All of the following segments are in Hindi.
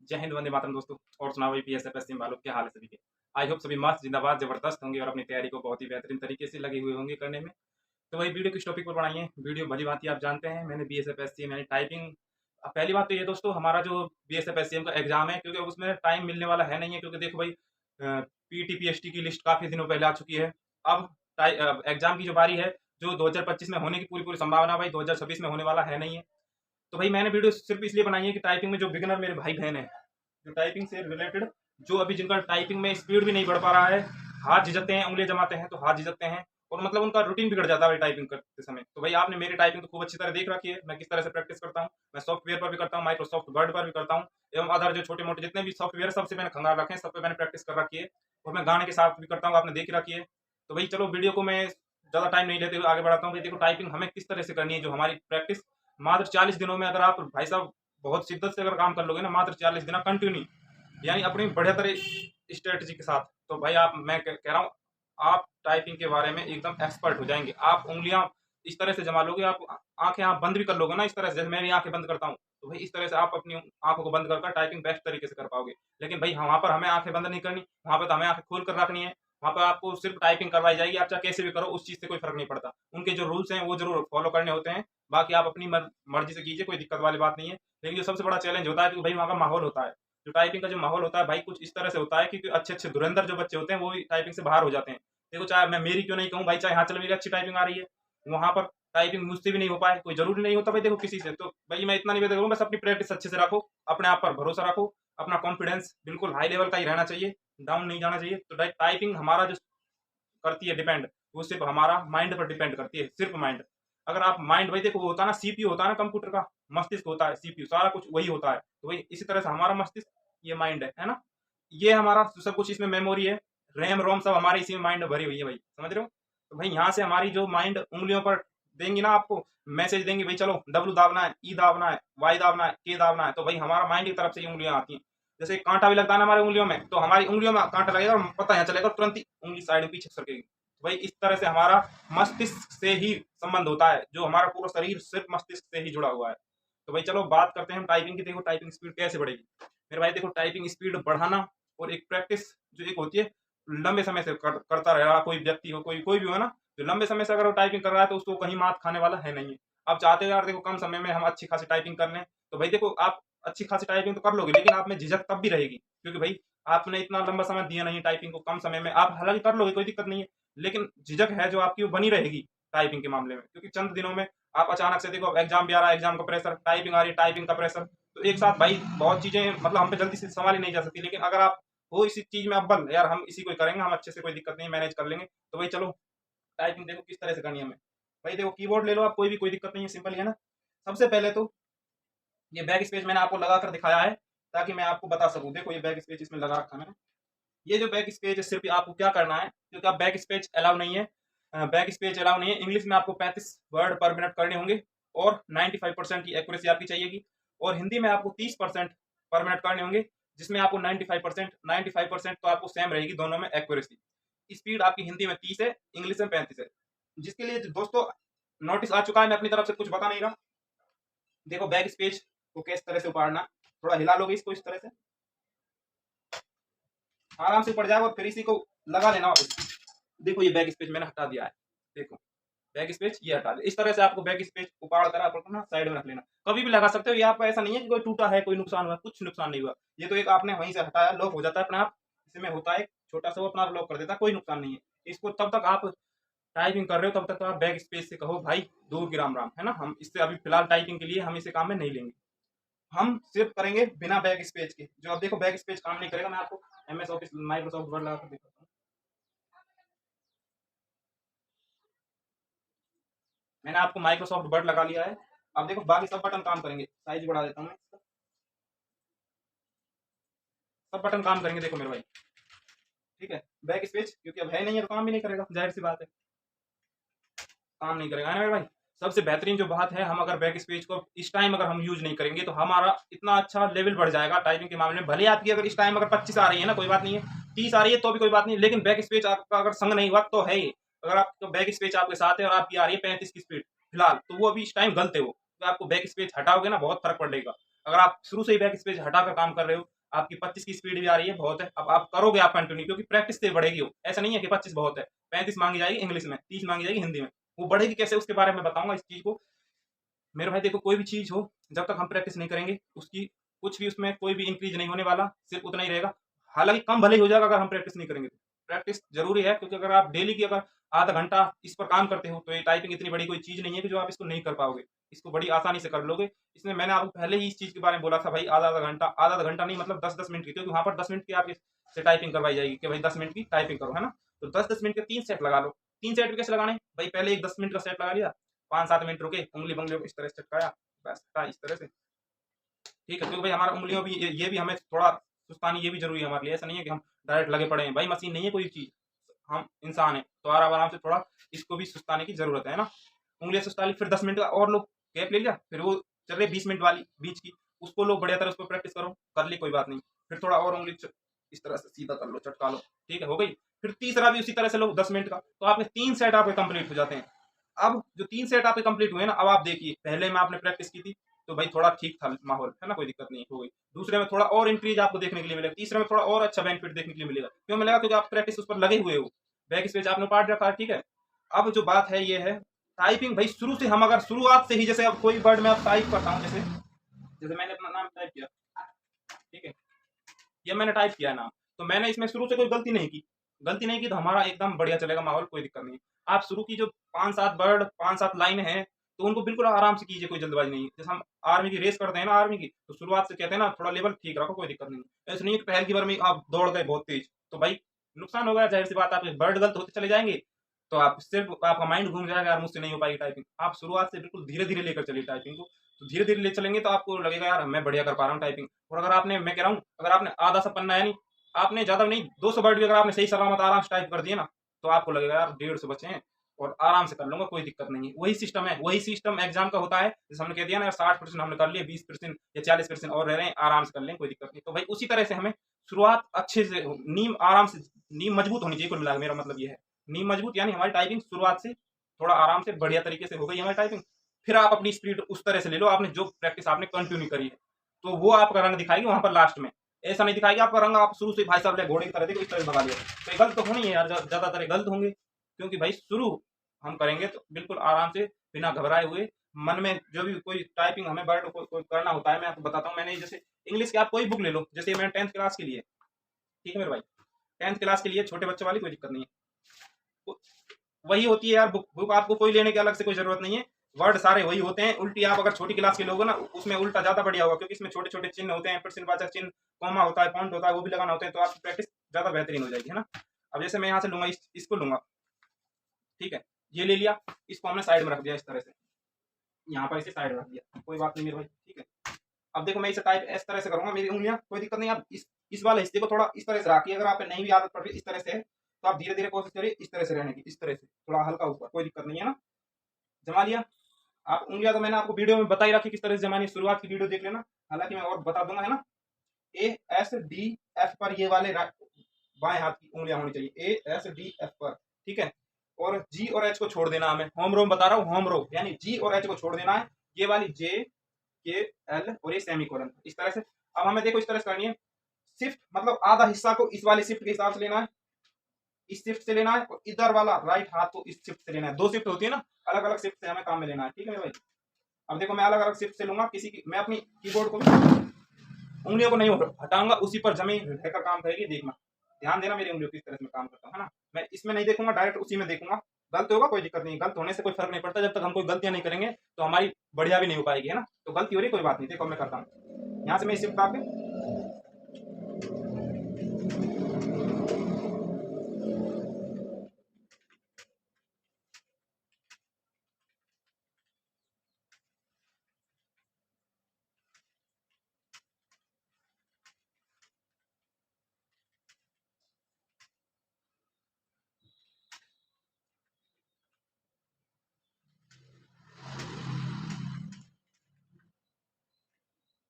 जय हिंद, वंदे मातरम दोस्तों। और सुनाओ भाई बीएसएफ एससीएम वालों, क्या हाल है सभी के। आई होप सभी मस्त जिंदाबाद जबरदस्त होंगे और अपनी तैयारी को बहुत ही बेहतरीन तरीके से लगे हुए होंगे करने में। तो वही वीडियो किस टॉपिक पर बनाइए, वीडियो भली भांति आप जानते हैं मैंने बीएसएफ एससीएम यानी टाइपिंग। पहली बात तो ये दोस्तों, हमारा जो बीएसएफ एससीएम का एग्जाम है, क्योंकि उसमें टाइम मिलने वाला है नहीं है, क्योंकि देखो भाई पीटी पीएचटी की लिस्ट काफी दिनों पहले आ चुकी है। अब एग्जाम की जो बारी है, जो 2025 में होने की पूरी पूरी संभावना भाई 2026 में होने वाला है नहीं है। तो भाई मैंने वीडियो सिर्फ इसलिए बनाई है कि टाइपिंग में जो बिगिनर मेरे भाई बहन है, जो टाइपिंग से रिलेटेड, जो अभी जिनका टाइपिंग में स्पीड भी नहीं बढ़ पा रहा है, हाथ झिझकते हैं, उंगलियां जमाते हैं तो हाथ झिझकते हैं, और मतलब उनका रूटीन बिगड़ जाता है टाइपिंग करते समय। तो भाई आपने मेरी टाइपिंग तो खूब अच्छी तरह देख रखी है, मैं किस तरह से प्रैक्टिस करता हूँ। मैं सॉफ्टवेयर पर भी करता हूँ, माइक्रोसॉफ्ट वर्ड पर भी करता हूँ, एवं अदर जो छोटे मोटे जितने भी सॉफ्टवेयर सबसे मैंने खंगाल रखे हैं, सब पे मैंने प्रैक्टिस कर रखी है। और मैं गाने के साथ भी करता हूँ, आपने देख रखी है। तो भाई चलो वीडियो को मैं ज़्यादा टाइम नहीं लेते हुए आगे बढ़ाता हूँ। भाई देखो टाइपिंग हमें किस तरह से करनी है, जो हमारी प्रैक्टिस मात्र 40 दिनों में, अगर आप भाई साहब बहुत शिद्दत से अगर काम कर लोगे ना, मात्र 40 दिन कंटिन्यू, यानी अपनी बढ़िया तरह स्ट्रेटजी के साथ, तो भाई आप, मैं कह रहा हूँ, आप टाइपिंग के बारे में एकदम एक्सपर्ट हो जाएंगे। आप उंगलियां इस तरह से जमा लोगे, आप आंखें आप बंद भी कर लोगे ना इस तरह से, जैसे मैं भी आंखें बंद करता हूँ, तो भाई इस तरह से आप अपनी आंखों को बंद कर टाइपिंग बेस्ट तरीके से कर पाओगे। लेकिन भाई वहां पर हमें आंखें बंद नहीं करनी, वहां पर तो हमें आंखें खोल कर रखनी है। वहां पर आपको सिर्फ टाइपिंग करवाई जाएगी, आप चाहे कैसे भी करो, उस चीज से कोई फर्क नहीं पड़ता। उनके जो रूल्स हैं वो जरूर फॉलो करने होते हैं, बाकी आप अपनी मर्जी से कीजिए, कोई दिक्कत वाली बात नहीं है। लेकिन जो सबसे बड़ा चैलेंज होता है कि भाई वहाँ का माहौल होता है, जो टाइपिंग का जो माहौल होता है भाई कुछ इस तरह से होता है कि अच्छे अच्छे धुरंधर जो बच्चे होते हैं वो भी टाइपिंग से बाहर हो जाते हैं। देखो चाहे मैं मेरी क्यों नहीं कहूँ भाई, चाहे हाँ चलो मेरी अच्छी टाइपिंग आ रही है, वहां पर टाइपिंग मुझसे भी नहीं हो पाए, कोई जरूरी नहीं होता भाई देखो किसी से। तो भाई मैं इतना निवेदन करूँ, बस अपनी प्रैक्टिस अच्छे से रखो, अपने आप पर भरोसा रखो, अपना कॉन्फिडेंस बिल्कुल हाई लेवल का ही रहना चाहिए, डाउन नहीं जाना चाहिए। तो टाइपिंग हमारा जो करती है डिपेंड, वो सिर्फ हमारा माइंड पर डिपेंड करती है, सिर्फ माइंड। अगर आप माइंड, भाई देखो वो होता है ना सीपीयू, होता है ना कंप्यूटर का, मस्तिष्क होता है सीपीयू, सारा कुछ वही होता है। तो वही इसी तरह से हमारा मस्तिष्क ये माइंड है ना, ये हमारा सब कुछ इसमें मेमोरी है, रैम रोम सब हमारे इसी में माइंड भरी हुई है भाई, समझ रहे हो। तो भाई यहाँ से हमारी जो माइंड उंगलियों पर देंगी ना, आपको मैसेज देंगे भाई चलो डब्लू दाबना है, ई दाबना है, वाई दाबना है, के दाबना है, तो भाई हमारा माइंड की तरफ से ये उंगलियां आती हैं। जैसे कांटा भी लगता है ना हमारी उंगलियों में, तो हमारी उंगलियों में कांटा लगेगा और पता यहाँ चलेगा, तुरंत ही उंगली साइड में पीछे सरकेगी। तो भाई इस तरह से हमारा मस्तिष्क से ही संबंध होता है, जो हमारा पूरा शरीर सिर्फ मस्तिष्क से ही जुड़ा हुआ है। तो भाई चलो बात करते हैं हम टाइपिंग की। देखो टाइपिंग स्पीड कैसे बढ़ेगी मेरे भाई। देखो टाइपिंग स्पीड बढ़ाना और एक प्रैक्टिस जो एक होती है, लंबे समय से करता रहेगा कोई व्यक्ति हो, कोई कोई भी हो ना, जो लंबे समय से अगर वो टाइपिंग कर रहा है तो उसको कहीं मात खाने वाला है नहीं है। आप चाहते हो यार देखो कम समय में हम अच्छी खासी टाइपिंग कर लें, तो भाई देखो आप अच्छी खासी टाइपिंग तो कर लोगे, लेकिन आप में झिझक तब भी रहेगी, क्योंकि भाई आपने इतना लंबा समय दिया नहीं टाइपिंग को। कम समय में आप हालांकि कर लोगे, कोई दिक्कत नहीं है, लेकिन झिझक है जो आपकी वो बनी रहेगी टाइपिंग के मामले में, क्योंकि चंद दिनों में आप अचानक से देखो एग्जाम भी आ रहा है, एग्जाम का प्रेशर, टाइपिंग आ रही है, टाइपिंग का प्रेशर, तो एक साथ भाई बहुत चीजें मतलब हम पे जल्दी से संभाली नहीं जा सकती। लेकिन अगर आप हो इसी चीज में अव्वल, यार हम इसी को ही करेंगे, हम अच्छे से, कोई दिक्कत नहीं, मैनेज कर लेंगे, तो भाई चलो टाइपिंग देखो किस तरह से करनी है हमें। भाई देखो कीबोर्ड ले लो आप कोई भी, कोई दिक्कत नहीं है, सिंपल ही है ना। सबसे पहले तो ये बैक स्पेस मैंने आपको लगा कर दिखाया है ताकि मैं आपको बता सकूं। देखो ये बैक स्पेस इसमें लगा रखा है मैंने। ये जो बैक स्पेस है सिर्फ आपको क्या करना है, क्योंकि आप बैक स्पेस अलाउ नहीं है, बैक स्पेस अलाउ नहीं है। इंग्लिश में आपको 35 वर्ड पर मिनट करने होंगे और 95% की एक्यूरेसी आपकी चाहिएगी, और हिंदी में आपको 30% पर मिनट करने होंगे, जिसमें आपको 95% तो आपको सेम रहेगी दोनों में एक्यूरेसी। स्पीड आपकी हिंदी में 30 है, इंग्लिश में 35 है। जिसके लिए दोस्तों नोटिस आ चुका है, मैं अपनी तरफ से कुछ बता नहीं रहा। देखो बैक स्पेस को किस तरह से उपाड़ना, थोड़ा हिला लोगे इसको इस तरह से, आराम से ऊपर जाएगा और फिर इसी को लगा लेना वापस। देखो ये बैक स्पेस मैंने हटा दिया है, देखो बैक स्पेस ये हटा दिया। इस तरह से आपको बैक स्पेस उपाड़ कर आप ना साइड में रख लेना, कभी भी लगा सकते हो। ये आपका ऐसा नहीं है कि कोई टूटा है, कोई नुकसान हुआ, कुछ नुकसान नहीं हुआ। ये तो एक आपने वहीं से हटाया, लॉक हो जाता है अपने आप, इसमें होता है छोटा सा, वो अपना लॉक कर देता है, कोई नुकसान नहीं है। इसको तब तक आप टाइपिंग कर रहे हो तब तक तो आप बैक स्पेस से कहो भाई दूर की राम राम, है ना। हम इससे अभी फिलहाल टाइपिंग के लिए हम इसे काम में नहीं लेंगे, हम सिर्फ करेंगे बिना बैक स्पेस के। जो अब देखो बैक स्पेस काम नहीं करेगा, मैं आपको एमएस ऑफिस माइक्रोसॉफ्ट वर्ड लगा कर दिखाता हूँ। मैंने आपको माइक्रोसॉफ्ट वर्ड लगा लिया है। अब देखो बाकी सब बटन काम करेंगे, साइज बढ़ा देता हूँ मैं, सब बटन काम करेंगे देखो मेरे भाई, ठीक है। बैक स्पेस क्योंकि अब है नहीं है तो काम भी नहीं करेगा, जाहिर सी बात है, काम नहीं करेगा, है ना मेरे भाई। सबसे बेहतरीन जो बात है, हम अगर बैक स्पेस को इस टाइम अगर हम यूज नहीं करेंगे तो हमारा इतना अच्छा लेवल बढ़ जाएगा टाइपिंग के मामले में। भले आपकी अगर इस टाइम अगर 25 आ रही है ना, कोई बात नहीं है, 30 आ रही है तो भी कोई बात नहीं, लेकिन बैक स्पेस आपका अगर संग नहीं हुआ तो है ही। अगर आपका बैक स्पेस आपके साथ है और आपकी आ रही है 35 की स्पीड फिलहाल, तो वो अभी इस टाइम गलत है वो, तो आपको बैक स्पेस हटाओगे ना बहुत फर्क पड़ेगा। अगर आप शुरू से ही बैक स्पेस हटाकर काम कर रहे हो, आपकी 25 की स्पीड भी आ रही है, बहुत है। अब आप करोगे आप कंटिन्यू, क्योंकि प्रैक्टिस से बढ़ेगी वो। ऐसा नहीं है कि 25 बहुत है, 35 मांगी जाएगी इंग्लिश में, 30 मांगी जाएगी हिंदी में। वो बढ़ेगी कैसे, उसके बारे में बताऊंगा इस चीज को। मेरे भाई देखो, कोई भी चीज हो, जब तक हम प्रैक्टिस नहीं करेंगे उसकी कुछ भी उसमें कोई भी इंक्रीज नहीं होने वाला, सिर्फ उतना ही रहेगा। हालांकि कम भले ही हो जाएगा अगर हम प्रैक्टिस नहीं करेंगे तो। प्रैक्टिस जरूरी है, क्योंकि अगर आप डेली की अगर आधा घंटा इस पर काम करते हो, तो ये टाइपिंग इतनी बड़ी कोई चीज नहीं है कि जो आप इसको नहीं कर पाओगे। इसको बड़ी आसानी से कर लोगे। इसमें मैंने आपको पहले ही इस चीज के बारे में बोला था भाई, आधा आधा घंटा, आधा आधा घंटा नहीं, मतलब 10-10 मिनट की, क्योंकि वहां पर 10 मिनट की आपके से टाइपिंग करवाई जाएगी कि भाई 10 मिनट की टाइपिंग करो, है ना। तो 10-10 मिनट के 3 सेट लगा लो। 3 सेट भी कैसे लगाने भाई, पहले एक 10 मिनट का सेट लगा लिया, 5-7 मिनट रुके, उंगली बंगली को इस तरह से चटकाया, बस था इस तरह से। ठीक है, क्योंकि भाई हमारा उंगलियों भी ये भी हमें थोड़ा सुस्तानी ये भी जरूरी है हमारे लिए। ऐसा नहीं है कि हम डायरेक्ट लगे पड़े हैं भाई, मशीन नहीं है कोई चीज, हम इंसान है, तो आराम आराम से थोड़ा इसको भी सुस्ताने की जरूरत है ना। उंगलियां सुस्ता ली, फिर 10 मिनट का और लो गैप ले लिया, फिर वो चल रही 20 मिनट वाली बीच की, उसको लो बढ़िया तरह, उसको प्रैक्टिस करो, कर ली कोई बात नहीं। फिर थोड़ा और उंगली इस तरह से सीधा कर लो, चटका लो, ठीक है, हो गई। फिर तीसरा भी उसी तरह से लो 10 मिनट का, तो आपके 3 सेट आपके कंप्लीट हो जाते हैं। अब जो 3 सेट आपके कंप्लीट हुए ना, अब आप देखिए, पहले में आपने प्रैक्टिस की थी तो भाई थोड़ा ठीक था माहौल, है ना, कोई दिक्कत नहीं हो गई। दूसरे में थोड़ा और इंक्रीज आपको देखने के लिए मिलेगा, तीसरे में थोड़ा और अच्छा बेनिफिट देखने के लिए मिलेगा। क्यों मिलेगा, क्योंकि आप प्रैक्टिस उस पर लगे हुए हो, बैक स्पेस आपने पार्ट रखा है, ठीक है। अब जो बात है ये है, टाइपिंग भाई शुरू से हम अगर शुरुआत से ही, जैसे अब कोई वर्ड में आप टाइप करता हूँ, जैसे जैसे मैंने अपना नाम टाइप किया, ठीक है, ये मैंने टाइप किया नाम, तो मैंने इसमें शुरू से कोई गलती नहीं की। गलती नहीं की तो हमारा एकदम बढ़िया चलेगा माहौल, कोई दिक्कत नहीं। आप शुरू की जो 5-7 वर्ड, 5-7 लाइन है, तो उनको बिल्कुल आराम से कीजिए, कोई जल्दबाजी नहीं है। जैसे हम आर्मी की रेस करते हैं ना, आर्मी की, तो शुरुआत से कहते हैं ना, थोड़ा लेवल ठीक रखो, कोई दिक्कत नहीं। ऐसा नहीं है कि पहल की बार में आप दौड़ गए बहुत तेज, तो भाई नुकसान हो गया, जाहिर सी बात, आपके वर्ड गलत होते चले जाएंगे, तो आप सिर्फ आपका माइंड घूम जाएगा, यार मुझसे नहीं हो पाएगी टाइपिंग। आप शुरुआत से बिल्कुल धीरे धीरे लेकर चलिए टाइपिंग को, तो धीरे धीरे ले चलेंगे तो आपको लगेगा यार मैं बढ़िया कर पा रहा हूँ टाइपिंग। और अगर आपने, मैं कह रहा हूँ, अगर आपने आधा सा पन्ना, यानी आपने ज्यादा नहीं 200 वर्ड भी अगर आपने सही सलामत आराम से टाइप कर दिए ना, तो आपको लगेगा यार 150 बचे हैं और आराम से कर लूंगा, कोई दिक्कत नहीं है। वही सिस्टम है, वही सिस्टम एग्जाम का होता है। जैसे हमने कह दिया ना, 60% हमने कर लिया, 20% या 40% और रह रहे हैं, आराम से कर लें, कोई दिक्कत नहीं। तो भाई उसी तरह से हमें शुरुआत अच्छे से, नींव आराम से, नींव मजबूत होनी चाहिए, कुल मिला मेरा मतलब ये है। नींव मजबूत यानी हमारी टाइपिंग शुरुआत से थोड़ा आराम से बढ़िया तरीके से हो गई हमारी टाइपिंग। फिर आप अपनी स्पीड उस तरह से ले लो, आपने जो प्रैक्टिस आपने कंटिन्यू करी है, तो वो आपका रंग दिखाएगी वहां पर लास्ट में। ऐसा नहीं दिखाएगी आपका रंग, आप शुरू से भाई साहब ले घोड़े की तरह देखो इस तरह से भगा दिया, तो ये गलत तो होनी है यार, ज्यादातर ये गलत होंगे। क्योंकि भाई शुरू हम करेंगे तो बिल्कुल आराम से, बिना घबराए हुए, मन में जो भी कोई टाइपिंग हमें वर्ड को करना होता है, मैं आपको बताता हूँ। मैंने जैसे इंग्लिश की आप कोई बुक ले लो, जैसे मैंने 10th क्लास के लिए, ठीक है मेरे भाई, 10th क्लास के लिए छोटे बच्चों वाली, कोई दिक्कत नहीं है। वही होती है यार बुक, बुक आपको कोई लेने की अलग से कोई जरूरत नहीं है, वर्ड सारे वही होते हैं। उल्टी आप अगर छोटी क्लास के लोग ना, उसमें उल्टा ज्यादा बढ़िया होगा, क्योंकि इसमें छोटे छोटे चिन्ह होते हैं, प्रश्नवाचक चिन्ह, कॉमा होता है, पॉइंट होता है, वो भी लगाना होते हैं, तो आपकी प्रैक्टिस ज्यादा बेहतरीन हो जाएगी, है ना। अब जैसे मैं यहाँ से लूंगा, इसको लूंगा, ठीक है, ये ले लिया, इसको हमने साइड में रख दिया इस तरह से, यहाँ पर इसे साइड में रख दिया, कोई बात नहीं मेरे भाई, ठीक है। अब देखो मैं इसे टाइप इस तरह से करूंगा, मेरी उंगलियां, कोई दिक्कत नहीं। आप इस वाले हिस्से को थोड़ा इस तरह से रखिए, अगर आप नहीं भी आदत पड़ रही इस तरह से है, तो आप धीरे धीरे कोशिश करिए इस तरह से रहने की, इस तरह से थोड़ा हल्का ऊपर, कोई दिक्कत नहीं है ना। जमा लिया। आप उंगलियां तो मैंने आपको वीडियो में बता ही रखी किस तरह से जमानी, शुरुआत की वीडियो देख लेना, हालांकि मैं और बता दूंगा, है ना। A S D F पर ये वाले बाएं हाथ की उंगलियां होनी चाहिए, A S D F पर, ठीक है। और G और H को छोड़ देना हमें, होम रो बता रहा हूँ, होम रो यानी G और H को छोड़ देना है, ये वाली J K L और ये सेमीकोलन, इस तरह से। अब हमें देखो इस तरह से करनी है, शिफ्ट मतलब आधा हिस्सा को इस वाले शिफ्ट के हिसाब से लेना है, इस शिफ्ट से लेना है, और इधर वाला राइट हाथ को इस शिफ्ट से लेना है। 2 शिफ्ट होती है ना, अलग अलग शिफ्ट से हमें काम में लेना है, ठीक है भाई। अब देखो मैं अलग अलग शिफ्ट से लूंगा, किसी की मैं अपनी कीबोर्ड को उंगलियों को नहीं हटाऊंगा, उसी पर जमी रहकर काम करेगी, देखना, ध्यान देना मेरी उंगलियों किस तरह से मैं काम करता हूँ, है ना। मैं इसमें नहीं देखूंगा, डायरेक्ट उसी में देखूंगा। गलत होगा कोई दिक्कत नहीं, गलत होने से कोई फर्क नहीं पड़ता, जब तक हम कोई गलतियां नहीं करेंगे तो हमारी बढ़िया भी नहीं हो पाएगी, है ना। तो गलती हो रही कोई बात नहीं, देखो मैं करता हूँ, यहाँ से मैं शिफ्ट आके,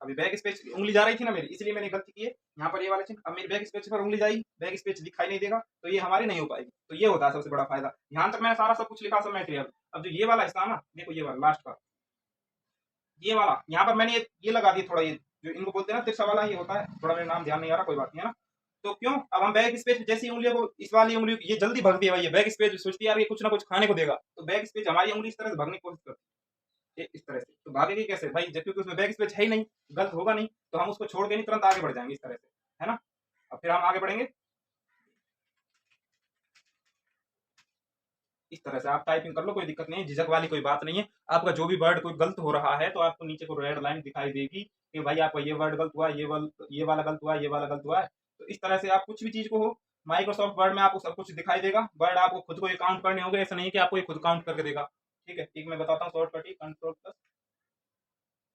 अभी बैक स्पेस उंगली जा रही थी ना मेरी, इसलिए मैंने गलती की है, यहाँ पर ये वाला चिन्ह, अब मेरी बैक स्पेस पर उंगली जाएगी, बैक स्पेस दिखाई नहीं देगा, तो ये हमारी नहीं हो पाएगी। तो ये होता है सबसे बड़ा फायदा। यहाँ तक मैंने सारा सब कुछ लिखा, सब मैटेरियल। अब जो ये वाला हिस्सा ना, देखो ये वाला लास्ट का, ये वाला यहाँ पर मैंने ये लगा दिया थोड़ा, ये जो इनको बोलते हैं ना तिरछा वाला, ये होता है। थोड़ा मेरा नाम ध्यान नहीं आ रहा, कोई बात नहीं है ना। तो क्यों, अब हम बैक स्पेस जैसी उंगलियों को, इस वाली उंगली ये जल्दी भगती है भाई, ये बैक स्पेस सोचती है यार ये कुछ ना कुछ खाने को देगा, तो बैक स्पेस हमारी उंगली इस तरह से भागने की कोशिश करती है, इस तरह से। तो भागेगी कैसे भाई, जब क्योंकि उसमें बैक स्पेस है ही नहीं, गलत होगा नहीं, तो हम उसको छोड़ के नहीं तुरंत आगे बढ़ जाएंगे इस तरह से, है ना। अब फिर हम आगे बढ़ेंगे इस तरह से। आप टाइपिंग कर लो, कोई दिक्कत नहीं है, झिझक वाली कोई बात नहीं है। आपका जो भी वर्ड कोई गलत हो रहा है तो आपको नीचे को रेड लाइन दिखाई देगी कि भाई आपका ये वर्ड गलत हुआ, ये वाला गलत हुआ, ये वाला गलत हुआ है। तो इस तरह से आप कुछ भी चीज को हो, माइक्रोसॉफ्ट वर्ड में आपको सब कुछ दिखाई देगा। वर्ड आपको खुद को ये काउंट करने होंगे, ऐसा नहीं कि आपको ये खुद काउंट करके देगा। ठीक है, एक मैं बताता हूँ शॉर्टकट ही, कंट्रोल प्लस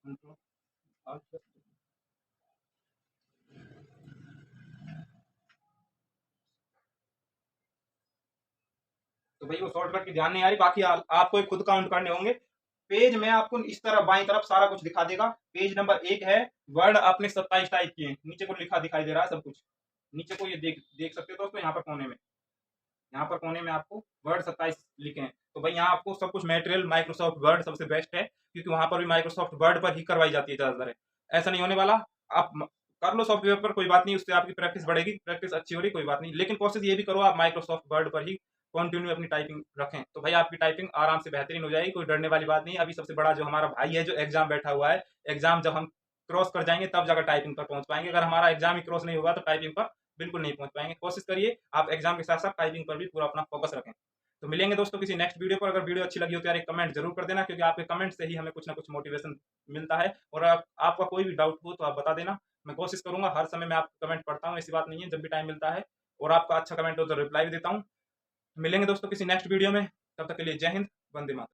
कंट्रोल प्लस। तो भाई वो शॉर्टकट की ध्यान नहीं आ रही, बाकी आपको ये खुद काउंट करने होंगे। पेज में आपको इस तरह बाईं तरफ सारा कुछ दिखा देगा। पेज नंबर 1 है, वर्ड आपने 27 टाइप किए, नीचे को लिखा दिखाई दे रहा है सब कुछ। नीचे को ये देख देख सकते हो दोस्तों, यहाँ पर कोने में, यहाँ पर कोने में आपको वर्ड 27 लिखे हैं। तो भाई यहाँ आपको सब कुछ मटेरियल माइक्रोसॉफ्ट वर्ड सबसे बेस्ट है, क्योंकि वहां पर भी माइक्रोसॉफ्ट वर्ड पर ही करवाई जाती है ज्यादातर। ऐसा नहीं होने वाला, आप कर लो सॉफ्टवेयर पर, कोई बात नहीं, उससे आपकी प्रैक्टिस बढ़ेगी, प्रैक्टिस अच्छी हो रही कोई बात नहीं, लेकिन कोशिश ये भी करो आप माइक्रोसॉफ्ट वर्ड पर ही कंटिन्यू अपनी टाइपिंग रखें, तो भाई आपकी टाइपिंग आराम से बेहतरीन हो जाएगी, कोई डरने वाली बात नहीं। अभी सबसे बड़ा जो हमारा भाई है जो एग्जाम बैठा हुआ है, एग्जाम जब हम क्रॉस कर जाएंगे तब जाकर टाइपिंग पर पहुंच पाएंगे। अगर हमारा एग्जाम ही क्रॉस नहीं होगा तो टाइपिंग पर बिल्कुल नहीं पहुंच पाएंगे। कोशिश करिए आप एग्जाम के साथ साथ टाइपिंग पर भी पूरा अपना फोकस रखें। तो मिलेंगे दोस्तों किसी नेक्स्ट वीडियो पर। अगर वीडियो अच्छी लगी हो तो यार एक कमेंट जरूर कर देना, क्योंकि आपके कमेंट से ही हमें कुछ ना कुछ मोटिवेशन मिलता है। और आपका कोई भी डाउट हो तो आप बता देना, मैं कोशिश करूंगा हर समय मैं आपको कमेंट पढ़ता हूँ, ऐसी बात नहीं है, जब भी टाइम मिलता है और आपका अच्छा कमेंट हो तो रिप्लाई भी देता हूँ। मिलेंगे दोस्तों किसी नेक्स्ट वीडियो में, तब तक के लिए जय हिंद, वंदे मातरम।